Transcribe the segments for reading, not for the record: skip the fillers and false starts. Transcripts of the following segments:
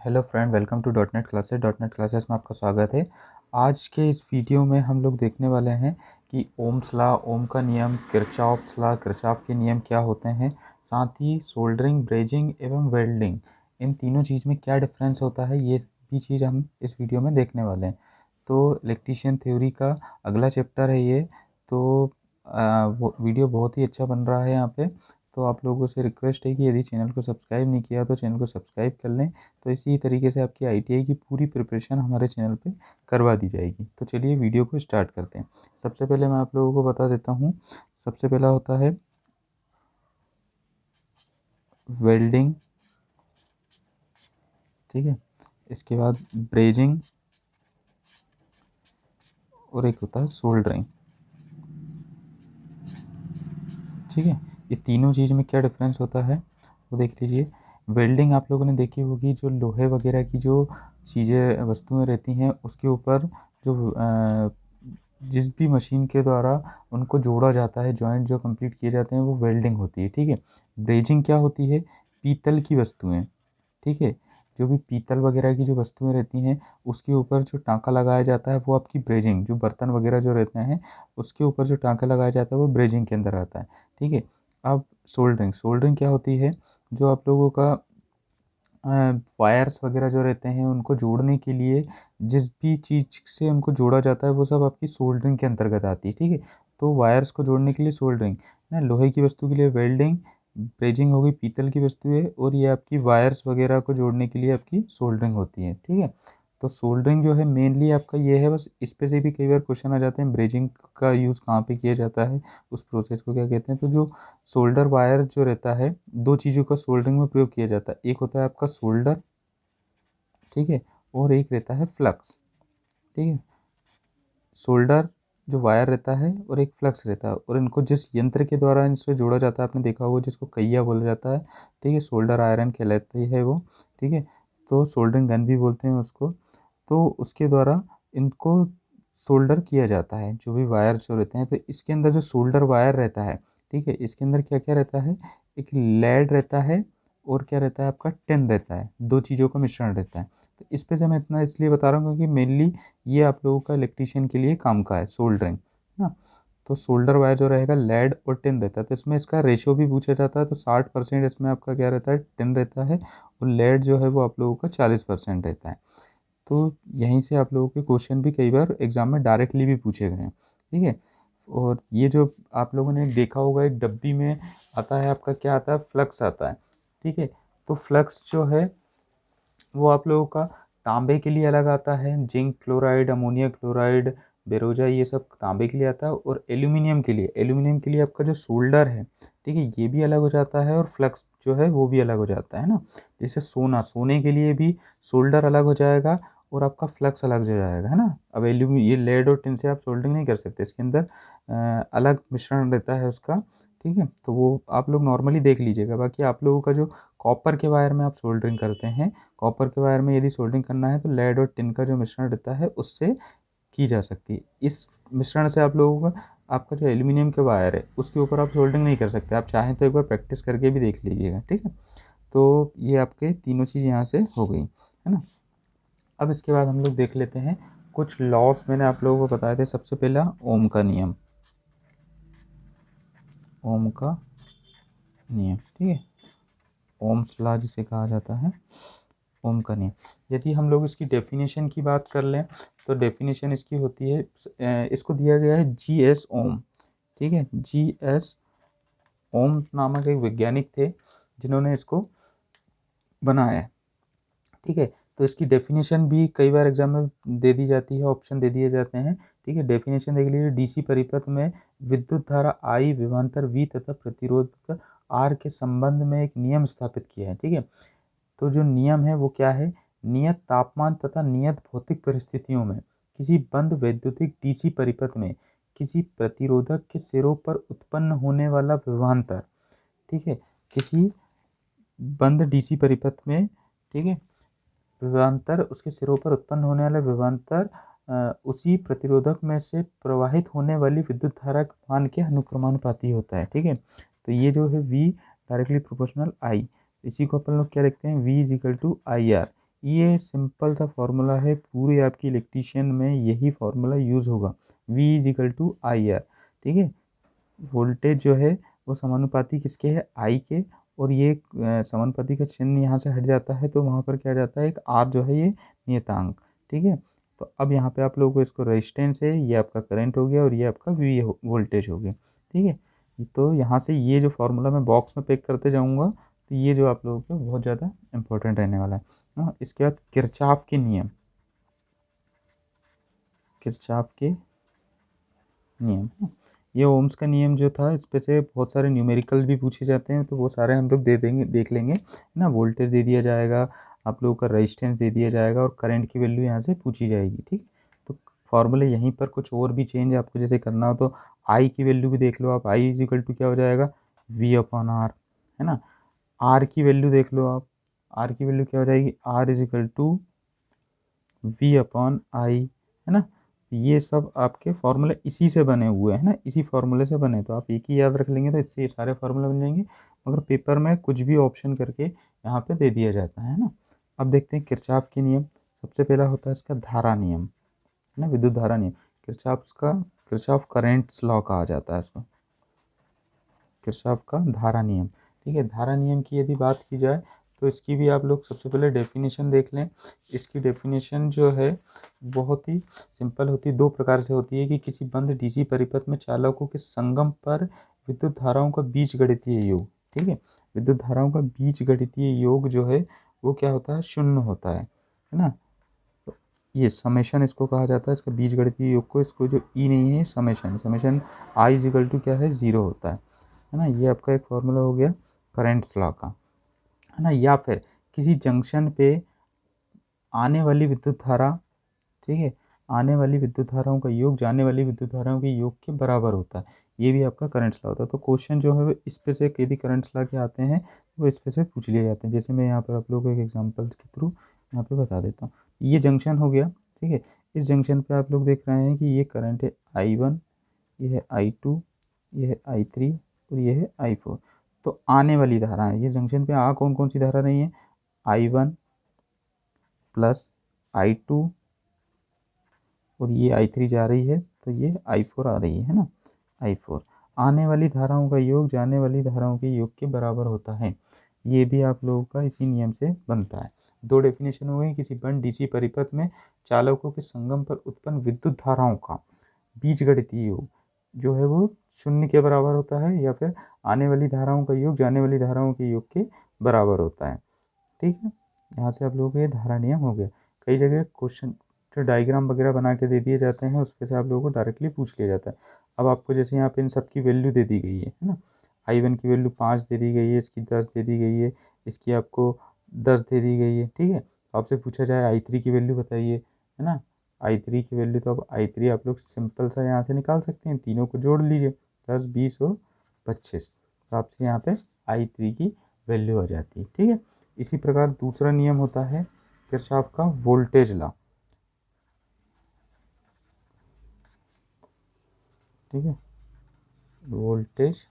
Hello friend, welcome to dot net classes में आपका स्वागत है। आज के इस वीडियो में हम लोग देखने वाले हैं कि ओम्स लॉ, ओम का नियम, किरचॉफ्स लॉ, किरचॉफ के नियम क्या होते हैं, साथ ही सोल्डरिंग, ब्रेजिंग एवं वेल्डिंग, इन तीनों चीज़ में क्या डिफरेंस होता है, ये भी चीज़ हम इस वीडियो में देखने वाले हैं। तो इलेक्ट्रीशियन थ्योरी का अगला चैप्टर है ये। तो वो वीडियो बहुत ही अच्छा बन रहा है यहाँ पे। तो आप लोगों से रिक्वेस्ट है कि यदि चैनल को सब्सक्राइब नहीं किया तो चैनल को सब्सक्राइब कर लें। तो इसी तरीके से आपकी आईटीआई की पूरी प्रिपरेशन हमारे चैनल पे करवा दी जाएगी। तो चलिए वीडियो को स्टार्ट करते हैं। सबसे पहले मैं आप लोगों को बता देता हूँ। सबसे पहला होता है वेल्डिंग, ठीक है। इसके बाद ब्रेजिंग और एक होता है सोल्डरिंग, ठीक है। ये तीनों चीज़ में क्या डिफरेंस होता है वो देख लीजिए। वेल्डिंग आप लोगों ने देखी होगी, जो लोहे वगैरह की जो चीज़ें वस्तुएं रहती हैं उसके ऊपर जो जिस भी मशीन के द्वारा उनको जोड़ा जाता है, जॉइंट जो कंप्लीट किए जाते हैं, वो वेल्डिंग होती है, ठीक है। ब्रेजिंग क्या होती है? पीतल की वस्तुएं, ठीक है। जो भी पीतल वगैरह की जो वस्तुएं रहती हैं उसके ऊपर जो टाँका लगाया जाता है वो आपकी ब्रेजिंग, जो बर्तन वगैरह जो रहते हैं उसके ऊपर जो टाँका लगाया जाता है वो ब्रेजिंग के अंदर आता है, ठीक है। अब सोल्डरिंग, सोल्डरिंग क्या होती है? जो आप लोगों का वायर्स वगैरह जो रहते हैं उनको जोड़ने के लिए जिस भी चीज़ से उनको जोड़ा जाता है वो सब आपकी सोल्डरिंग के अंतर्गत आती है, ठीक है। तो वायर्स को जोड़ने के लिए सोल्डरिंग है, लोहे की वस्तु के लिए वेल्डिंग, ब्रेजिंग हो गई पीतल की वस्तु है, और ये आपकी वायर्स वगैरह को जोड़ने के लिए आपकी सोल्डरिंग होती है, ठीक है। तो सोल्डरिंग जो है मेनली आपका ये है, बस इस पे से भी कई बार क्वेश्चन आ जाते हैं, ब्रेजिंग का यूज़ कहाँ पे किया जाता है, उस प्रोसेस को क्या कहते हैं। तो जो सोल्डर वायर जो रहता है, दो चीज़ों का सोल्डरिंग में प्रयोग किया जाता है। एक होता है आपका सोल्डर, ठीक है, और एक रहता है फ्लक्स, ठीक है। सोल्डर जो वायर रहता है और एक फ्लक्स रहता है, और इनको जिस यंत्र के द्वारा इनसे जोड़ा जाता है आपने देखा होगा, जिसको कईया बोला जाता है, ठीक है। सोल्डर आयरन कहलाती है वो, ठीक है। तो सोल्डरिंग गन भी बोलते हैं उसको। तो उसके द्वारा इनको सोल्डर किया जाता है, जो भी वायर जो रहते हैं। तो इसके अंदर जो सोल्डर वायर रहता है, ठीक है, इसके अंदर क्या क्या रहता है? एक लेड रहता है और क्या रहता है आपका टिन रहता है, दो चीज़ों का मिश्रण रहता है। तो इस पे से मैं इतना इसलिए बता रहा हूँ क्योंकि मेनली ये आप लोगों का इलेक्ट्रीशियन के लिए काम का है, सोल्डरिंग, है ना। तो सोल्डर वायर जो रहेगा लेड और टिन रहता है, तो इसमें इसका रेशियो भी पूछा जाता है। तो 60% इसमें आपका क्या रहता है? टिन रहता है, और लेड जो है वो आप लोगों का 40% रहता है। तो यहीं से आप लोगों के क्वेश्चन भी कई बार एग्जाम में डायरेक्टली भी पूछे गए हैं, ठीक है। और ये जो आप लोगों ने देखा होगा, एक डब्बी में आता है आपका, क्या आता है? फ्लक्स आता है, ठीक है। तो फ्लक्स जो है वो आप लोगों का तांबे के लिए अलग आता है, जिंक क्लोराइड, अमोनिया क्लोराइड, बेरोजा, ये सब तांबे के लिए आता है। और एल्यूमिनियम के लिए आपका जो सोल्डर है, ठीक है, ये भी अलग हो जाता है, और फ्लक्स जो है वो भी अलग हो जाता है ना। जैसे सोने के लिए भी सोल्डर अलग हो जाएगा और आपका फ्लक्स अलग हो जाएगा, है ना। अब ये लेड और टिन से आप सोल्डरिंग नहीं कर सकते, इसके अंदर अलग मिश्रण रहता है उसका, ठीक है। तो वो आप लोग नॉर्मली देख लीजिएगा। बाकी आप लोगों का जो कॉपर के वायर में आप सोल्डरिंग करते हैं, कॉपर के वायर में यदि सोल्डरिंग करना है तो लेड और टिन का जो मिश्रण रहता है उससे की जा सकती है। इस मिश्रण से आप लोगों का आपका जो एल्यूमिनियम के वायर है उसके ऊपर आप सोल्डरिंग नहीं कर सकते। आप चाहें तो एक बार प्रैक्टिस करके भी देख लीजिएगा, ठीक है। तो ये आपके तीनों चीज़ यहाँ से हो गई, है ना। अब इसके बाद हम लोग देख लेते हैं कुछ लॉस, मैंने आप लोगों को बताए थे। सबसे पहला ओम का नियम, ओम का नियम, ठीक है, ओम्स लॉ जिसे कहा जाता है, ओम का नियम। यदि हम लोग इसकी डेफिनेशन की बात कर लें तो डेफिनेशन इसकी होती है, इसको दिया गया है जी.एस. ओम, ठीक है। जी.एस. ओम नामक एक वैज्ञानिक थे जिन्होंने इसको बनाया है, ठीक है। तो इसकी डेफिनेशन भी कई बार एग्जाम में दे दी जाती है, ऑप्शन दे दिए जाते हैं, ठीक है। डेफिनेशन देख लीजिए, डीसी परिपथ में विद्युत धारा आई, विभवांतर वी तथा प्रतिरोध आर के संबंध में एक नियम स्थापित किया है, ठीक है। तो जो नियम है वो क्या है? नियत तापमान तथा नियत भौतिक परिस्थितियों में किसी बंद वैद्युतिक डीसी परिपथ में किसी प्रतिरोधक के सिरों पर उत्पन्न होने वाला विभवांतर, ठीक है, किसी बंद डीसी परिपथ में, ठीक है, विभवांतर, उसके सिरों पर उत्पन्न होने वाला विभवांतर उसी प्रतिरोधक में से प्रवाहित होने वाली विद्युत धारा के मान के अनुक्रमानुपाती होता है, ठीक है। तो ये जो है V डायरेक्टली प्रोपोर्शनल I, इसी को अपन लोग क्या लिखते हैं? V is equal to I R. ये सिंपल सा फॉर्मूला है, पूरी आपकी इलेक्ट्रीशियन में यही फॉर्मूला यूज़ होगा, V is equal to I R. ठीक है, वोल्टेज जो है वो समानुपाती किसके है, I के, और ये समानुपाती का चिन्ह यहाँ से हट जाता है तो वहाँ पर क्या जाता है, एक R जो है ये नियतांक। ठीक है, तो अब यहाँ पे आप लोगों को इसको रेजिस्टेंस है, ये आपका करंट हो गया और ये आपका V वोल्टेज हो गया। ठीक है, तो यहाँ से ये जो फार्मूला मैं बॉक्स में पैक करते जाऊँगा, तो ये जो आप लोगों को बहुत ज़्यादा इंपॉर्टेंट रहने वाला है। हाँ, इसके बाद किरचॉफ के नियम, किरचॉफ के नियम, ये ओम्स का नियम जो था, इस पे से बहुत सारे न्यूमेरिकल भी पूछे जाते हैं, तो वो सारे हम लोग दे देंगे, देख लेंगे ना। वोल्टेज दे दिया जाएगा, आप लोगों का रेजिस्टेंस दे दिया जाएगा और करंट की वैल्यू यहाँ से पूछी जाएगी। ठीक, तो फॉर्मूले यहीं पर कुछ और भी चेंज आपको जैसे करना हो तो आई की वैल्यू भी देख लो आप, आई इज इक्वल टू क्या हो जाएगा, V अपॉन आर, है ना। आर की वैल्यू देख लो आप, आर की वैल्यू क्या हो जाएगी, R is equal to V upon I, है ना। ये सब आपके फॉर्मूले इसी से बने हुए हैं ना, इसी फॉर्मूले से बने, तो आप एक ही याद रख लेंगे तो इससे ये सारे फॉर्मूले बन जाएंगे। मगर पेपर में कुछ भी ऑप्शन करके यहाँ पे दे दिया जाता है ना। अब देखते हैं किरचॉफ के नियम। सबसे पहला होता है इसका धारा नियम, है ना, विद्युत धारा नियम। किरचॉफ करेंट्स लॉ कहा जाता है इसको, किरचॉफ का धारा नियम। ठीक है, धारा नियम की यदि बात की जाए तो इसकी भी आप लोग सबसे पहले डेफिनेशन देख लें। इसकी डेफिनेशन जो है बहुत ही सिंपल होती है, दो प्रकार से होती है कि किसी बंद डीसी परिपथ में चालकों के संगम पर विद्युत धाराओं का बीजगणितीय योग। ठीक है, विद्युत धाराओं का बीजगणितीय योग जो है वो क्या होता है, शून्य होता है ना। तो ये समेशन इसको कहा जाता है, इसका बीजगणितीय योग को, इसको जो ई नहीं है summation, summation I is equal to क्या है, 0 होता है ना। ये आपका एक फॉर्मूला हो गया करेंट्स लॉ का, है ना। या फिर किसी जंक्शन पे आने वाली विद्युत धारा, ठीक है, आने वाली विद्युत धाराओं का योग जाने वाली विद्युत धाराओं के योग के बराबर होता है, ये भी आपका करंट्स लॉ होता है। तो क्वेश्चन जो है वो इस पे से यदि करंट्स लॉ के आते हैं तो इस पे से पूछ लिए जाते हैं। जैसे मैं यहाँ पर आप लोगों को एक एग्जांपल्स के थ्रू यहाँ पे बता देता हूँ। ये जंक्शन हो गया, ठीक है, इस जंक्शन पे आप लोग देख रहे हैं कि ये करंट है I1, ये है I2, ये है I3 और ये है I4। तो आने वाली धारा है, ये जंक्शन पे आ कौन कौन सी धारा रही है, I1 प्लस I2 और ये I3 जा रही है, तो ये I4 आ रही है ना, I4। आने वाली धाराओं का योग जाने वाली धाराओं के योग के बराबर होता है, ये भी आप लोगों का इसी नियम से बनता है। दो डेफिनेशन हो गई, किसी बंद डीसी परिपथ में चालकों के संगम पर उत्पन्न विद्युत धाराओं का बीजगणितीय योग जो है वो शून्य के बराबर होता है, या फिर आने वाली धाराओं का योग जाने वाली धाराओं के योग के बराबर होता है। ठीक है, यहाँ से आप लोगों को ये धारा नियम हो गया। कई जगह क्वेश्चन जो डायग्राम वगैरह बना के दे दिए जाते हैं उस पर से आप लोगों को डायरेक्टली पूछ लिया जाता है। अब आपको जैसे यहाँ पे इन सब की वैल्यू दे दी गई है ना, I1 की वैल्यू 5 दे दी गई है, इसकी 10 दे दी गई है, इसकी आपको 10 दे दी गई है। ठीक है, तो आपसे पूछा जाए I3 की वैल्यू बताइए, है ना। I3 की वैल्यू, तो अब I3 आप लोग सिंपल सा यहाँ से निकाल सकते हैं, तीनों को जोड़ लीजिए, 10, 20 और 25, तो आपसे यहाँ पे I3 की वैल्यू आ जाती है। ठीक है, इसी प्रकार दूसरा नियम होता है किरचॉफ का वोल्टेज लॉ। ठीक है, वोल्टेज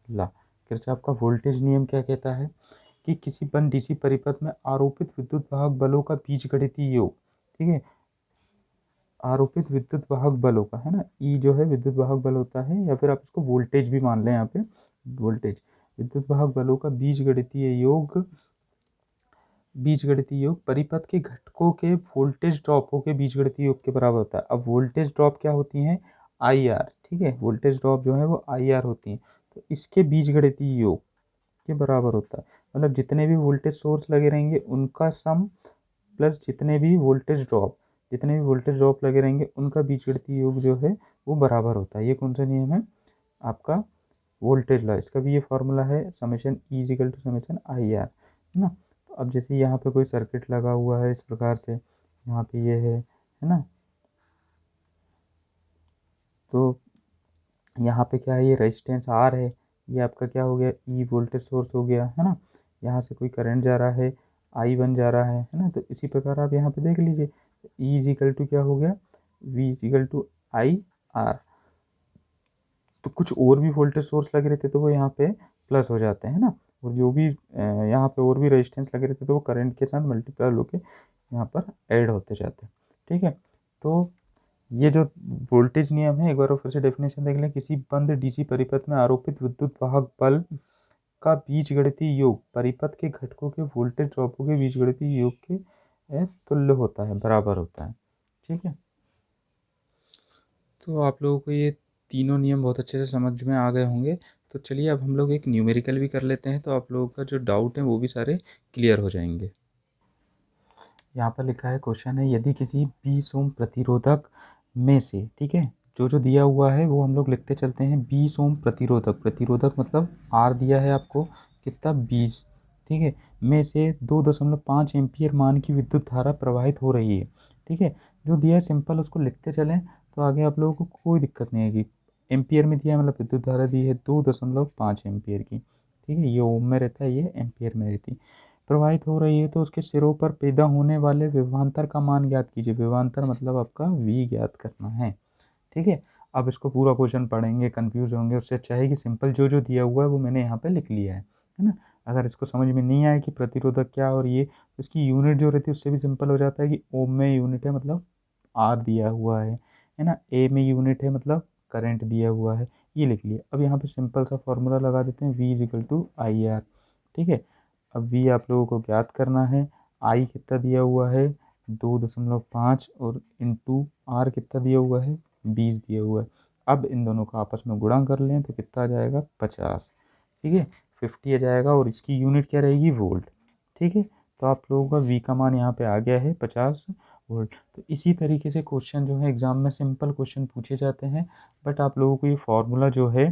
लॉ, किरचॉफ का वोल्टेज नियम क्या कहता है कि किसी बंद डीसी परिपथ में आरोपित विद्युत वाहक बलों का बीजगणितीय योग, ठीक है, आरोपित विद्युत वाहक बलों का, है ना, ई जो है विद्युत वाहक बल होता है, या फिर आप इसको वोल्टेज भी मान लें यहाँ पे, वोल्टेज विद्युत वाहक बलों का बीजगणितीय योग परिपथ के घटकों के वोल्टेज ड्रॉपों के बीजगणितीय योग के बराबर होता है। अब वोल्टेज ड्रॉप क्या होती हैं, IR, ठीक है, वोल्टेज ड्रॉप जो है वो IR होती हैं, तो इसके बीजगणितीय योग के बराबर होता है। मतलब जितने भी वोल्टेज सोर्स लगे रहेंगे उनका सम प्लस जितने भी वोल्टेज ड्रॉप लगे रहेंगे उनका बीजगणितीय योग जो है वो बराबर होता है। ये कौन सा नियम है, आपका वोल्टेज लॉ। इसका भी ये फॉर्मूला है summation E equal to summation IR, है ना। तो अब जैसे यहाँ पे कोई सर्किट लगा हुआ है इस प्रकार से, यहाँ पे ये है ना, तो यहाँ पे क्या है, ये रेजिस्टेंस R है, ये आपका क्या हो गया, E वोल्टेज सोर्स हो गया, है ना। यहाँ से कोई करंट जा रहा है, I1 जा रहा है ना। तो इसी प्रकार आप यहाँ पे देख लीजिए, E इक्वल टू क्या हो गया, V इक्वल टू IR। तो कुछ और भी वोल्टेज सोर्स लगे रहते तो वो यहाँ पे प्लस हो जाते हैं ना, और जो भी यहाँ पे और भी रेजिस्टेंस लगे रहते तो वो करंट के साथ मल्टीप्लाई होके यहाँ पर ऐड होते जाते हैं। ठीक है, तो ये जो वोल्टेज नियम है एक बार और फिर से डेफिनेशन देख लें। किसी बंद डीसी परिपथ में आरोपित विद्युत वाहक बल का बीजगणितीय योग परिपथ के घटकों के वोल्टेज ड्रॉपों के बीजगणितीय योग के तुल्य होता है, बराबर होता है। ठीक है, तो आप लोगों को ये तीनों नियम बहुत अच्छे से समझ में आ गए होंगे। तो चलिए अब हम लोग एक न्यूमेरिकल भी कर लेते हैं, तो आप लोगों का जो डाउट है वो भी सारे क्लियर हो जाएंगे। यहाँ पर लिखा है, क्वेश्चन है, यदि किसी 20 ओम प्रतिरोधक में से, ठीक है, जो जो दिया हुआ है वो हम लोग लिखते चलते हैं। 20 ओम प्रतिरोधक, प्रतिरोधक मतलब आर दिया है आपको कितना, 20, ठीक है, में से 2.5 एम्पियर मान की विद्युत धारा प्रवाहित हो रही है। ठीक है, जो दिया है सिंपल उसको लिखते चलें तो आगे आप लोगों को कोई दिक्कत नहीं आएगी। एम्पियर में दिया है, मतलब विद्युत धारा दी है 2.5 एम्पियर की। ठीक है, ये ओम में रहता है, ये एम्पियर में रहती है। प्रवाहित हो रही है तो उसके सिरों पर पैदा होने वाले विभवांतर का मान ज्ञात कीजिए। विभवांतर मतलब आपका V ज्ञात करना है। ठीक है, अब इसको पूरा क्वेश्चन पढ़ेंगे, कंफ्यूज होंगे, उससे अच्छा है कि सिंपल जो जो दिया हुआ है वो मैंने यहाँ पे लिख लिया है ना। अगर इसको समझ में नहीं आए कि प्रतिरोधक क्या और ये, तो इसकी यूनिट जो रहती है उससे भी सिंपल हो जाता है कि ओम में यूनिट है मतलब आर दिया हुआ है ना, ए में यूनिट है मतलब करंट दिया हुआ है, ये लिख लिया। अब यहाँ पे सिंपल सा फॉर्मूला लगा देते हैं, V=IR। ठीक है, अब V आप लोगों को ज्ञात करना है। I कितना दिया हुआ है 2.5 और इंटू R कितना दिया हुआ है 20 दिया हुआ है। अब इन दोनों का आपस में गुणा कर लें तो कितना आ जाएगा 50। ठीक है, 50 आ जाएगा और इसकी यूनिट क्या रहेगी वोल्ट। ठीक है, तो आप लोगों का V का मान यहाँ पे आ गया है 50 वोल्ट। तो इसी तरीके से क्वेश्चन जो है एग्जाम में सिंपल क्वेश्चन पूछे जाते हैं। बट आप लोगों को ये फार्मूला जो है,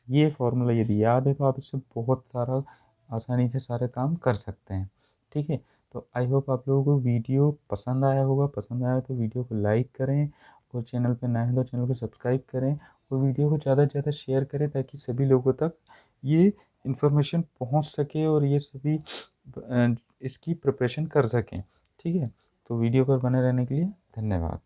ये फार्मूला यदि याद है तो आप इससे बहुत सारा आसानी से सारे काम कर सकते हैं। ठीक है, तो आई होप आप लोगों को वीडियो पसंद आया होगा। पसंद आया तो वीडियो को लाइक करें और चैनल पर नए हैं तो चैनल को सब्सक्राइब करें और वीडियो को ज़्यादा से ज़्यादा शेयर करें ताकि सभी लोगों तक ये इन्फॉर्मेशन पहुंच सके और ये सभी इसकी प्रिपरेशन कर सकें। ठीक है, तो वीडियो पर बने रहने के लिए धन्यवाद।